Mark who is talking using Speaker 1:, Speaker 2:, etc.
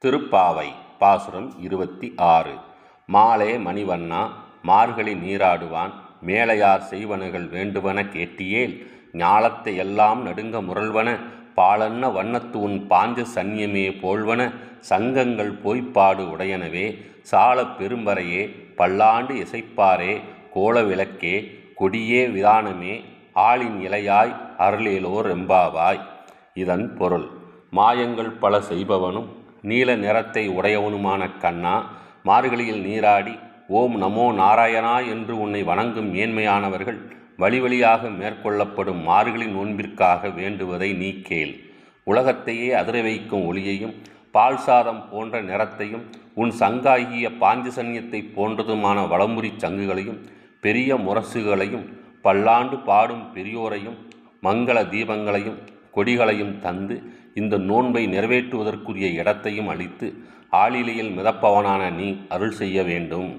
Speaker 1: திருப்பாவை பாசுரம் 26. மாலே மணிவண்ணா மார்கழி நீராடுவான் மேலையார் செய்வனகள் வேண்டுவன கேட்டியேல் ஞாலத்தை எல்லாம் நடுங்க முரல்வன பாலன்ன வண்ணத்து உன் பாஞ்ச சன்னியமே போல்வன சங்கங்கள் போய்ப்பாடு உடையனவே சாலப் பெரும்பறையே பல்லாண்டு இசைப்பாரே கோல விளக்கே கொடியே விதானமே ஆளின் இலையாய் அருளேலோர் எம்பாவாய். இதன் பொருள்: மாயங்கள் பல செய்பவனும் நீல நிறத்தை உடையவனுமான கண்ணா, மார்கழியில் நீராடி ஓம் நமோ நாராயணா என்று உன்னை வணங்கும் மேன்மையானவர்கள் வழி வழியாக மேற்கொள்ளப்படும் மார்கழி நோன்பிற்காக வேண்டுவதை நீ கேள். உலகத்தையே அதிர வைக்கும் ஒளியையும் பால் சாதம் போன்ற நிறத்தையும் உன் சங்காகிய பாஞ்சசன்யத்தை போன்றதுமான வலம்புரி சங்குகளையும் பெரிய முரசுகளையும் பல்லாண்டு பாடும் பெரியோரையும் மங்கள தீபங்களையும் கொடிகளையும் தந்து இந்த நோன்பை நிறைவேற்றுவதற்குரிய இடத்தையும் அளித்து ஆளிலையில் மிதப்பவனான நீ அருள் செய்ய வேண்டும்.